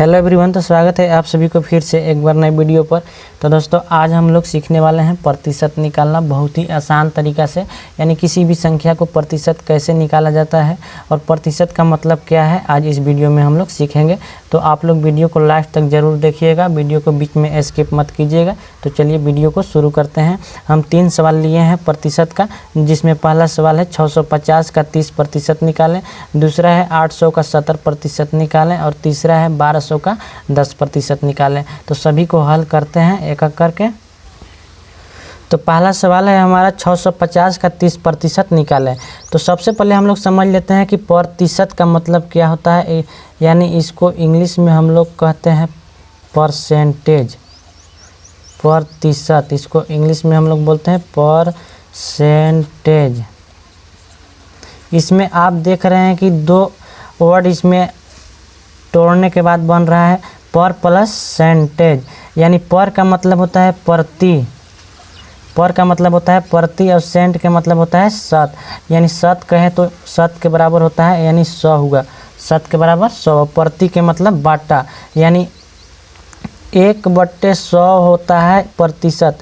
Hello everyone, तो स्वागत है आप सभी को फिर से एक बार नए वीडियो पर। तो दोस्तों आज हम लोग सीखने वाले हैं प्रतिशत निकालना बहुत ही आसान तरीका से, यानी किसी भी संख्या को प्रतिशत कैसे निकाला जाता है और प्रतिशत का मतलब क्या है, आज इस वीडियो में हम लोग सीखेंगे। तो आप लोग वीडियो को लास्ट तक ज़रूर देखिएगा, वीडियो को बीच में स्किप मत कीजिएगा। तो चलिए वीडियो को शुरू करते हैं। हम 3 सवाल लिए हैं प्रतिशत का, जिसमें पहला सवाल है 650 का 30% निकालें, दूसरा है 800 का 70% निकालें और तीसरा है 1200 का 10% निकालें। तो सभी को हल करते हैं एक एक करके। तो पहला सवाल है हमारा 650 का 30% निकालें। तो सबसे पहले हम लोग समझ लेते हैं कि प्रतिशत का मतलब क्या होता है, यानी इसको इंग्लिश में हम लोग कहते हैं परसेंटेज। प्रतिशत, इसको इंग्लिश में हम लोग बोलते हैं परसेंटेज। इसमें आप देख रहे हैं कि 2 वर्ड इसमें तोड़ने के बाद बन रहा है पर प्लस सेंटेज, यानी पर का मतलब होता है प्रति, पर का मतलब होता है प्रति और सेंट का मतलब होता है शत, यानी शत कहें तो शत के बराबर होता है, यानी 100 हुआ, शत के बराबर 100। प्रति के मतलब बाटा, यानी 1/100 होता है प्रतिशत।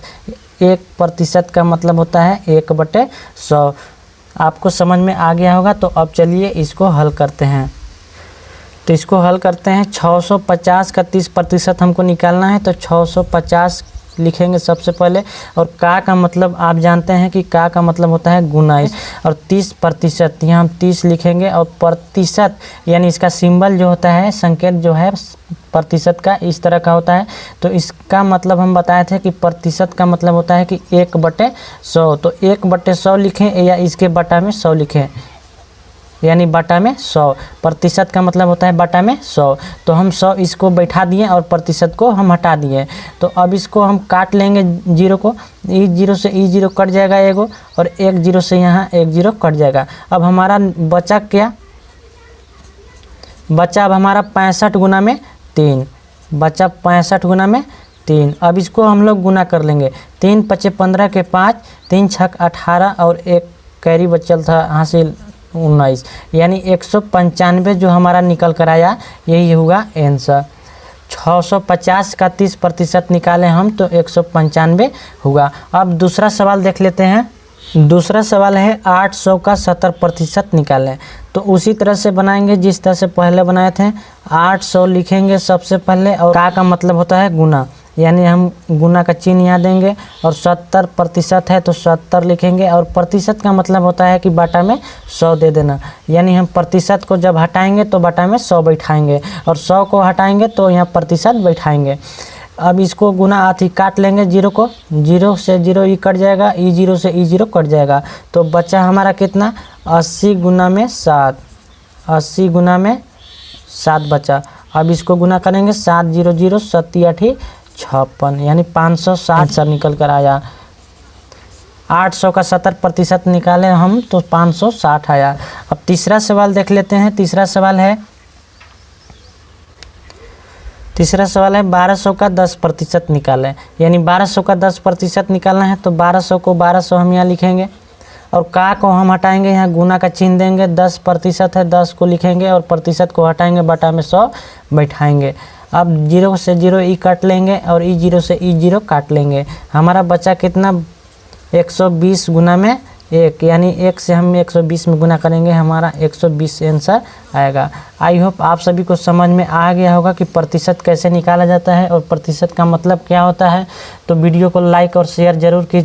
1% का मतलब होता है 1/100। आपको समझ में आ गया होगा। तो अब चलिए इसको हल करते हैं। तो इसको हल करते हैं। 650 का 30% हमको निकालना है, तो 650 लिखेंगे सबसे पहले। और का मतलब आप जानते हैं कि का मतलब होता है गुना, और 30% यहाँ हम 30 लिखेंगे। और प्रतिशत यानी इसका सिंबल जो होता है, संकेत जो है प्रतिशत का इस तरह का होता है। तो इसका मतलब हम बताए थे कि प्रतिशत का मतलब होता है कि 1/100। तो 1/100 लिखें या इसके बटा में 100 लिखें, यानी बटा में 100। प्रतिशत का मतलब होता है बटा में 100। तो हम 100 इसको बैठा दिए और प्रतिशत को हम हटा दिए। तो अब इसको हम काट लेंगे जीरो को, ई जीरो से ई जीरो कट जाएगा एगो, और 1 जीरो से यहाँ 1 जीरो कट जाएगा। अब हमारा बचा क्या, बचा अब हमारा 65 गुना में 3, बचा 65 गुना में 3। अब इसको हम लोग गुना कर लेंगे। 3 × 5 = 15 के 5, 3 × 6 = 18 और 1 कैरी बचल था हासिल 19, यानी 195 जो हमारा निकल कर आया, यही होगा आंसर। 650 का 30% निकालें हम, तो 195 हुआ। अब दूसरा सवाल देख लेते हैं। दूसरा सवाल है 800 का 70% निकालें। तो उसी तरह से बनाएंगे जिस तरह से पहले बनाए थे। 800 लिखेंगे सबसे पहले, और का मतलब होता है गुना, यानी हम गुना का चिन्ह यहाँ देंगे। और 70% है तो 70 लिखेंगे, और प्रतिशत का मतलब होता है कि बटा में 100 दे देना, यानी हम प्रतिशत को जब हटाएंगे तो बटा में 100 बैठाएंगे, और 100 को हटाएंगे तो यहाँ प्रतिशत बैठाएंगे। अब इसको गुना आती काट लेंगे, जीरो को, जीरो से जीरो ई कट जाएगा, ई जीरो से ई जीरो कट जाएगा। तो बचा हमारा कितना, 80 गुना में 7, 80 गुना में 7 बचा। अब इसको गुना करेंगे, 7 0 0 7 8 56, यानी 560 सर निकल कर आया। 800 का 70% निकालें हम, तो 560 आया। अब तीसरा सवाल देख लेते हैं। तीसरा सवाल है 1200 का 10% निकालें, यानी 1200 का 10% निकालना है। तो 1200 को 1200 हम यहाँ लिखेंगे, और का को हम हटाएंगे, यहाँ गुना का चिन्ह देंगे। 10% है, 10 को लिखेंगे, और प्रतिशत को हटाएंगे, बटा में 100 बैठाएंगे। अब 0 से 0 ई काट लेंगे, और ई 0 से ई 0 काट लेंगे। हमारा बचा कितना, 120 गुना में 1, यानी 1 से हम 120 में गुना करेंगे, हमारा 120 आंसर आएगा। आई होप आप सभी को समझ में आ गया होगा कि प्रतिशत कैसे निकाला जाता है और प्रतिशत का मतलब क्या होता है। तो वीडियो को लाइक और शेयर ज़रूर कीजिए।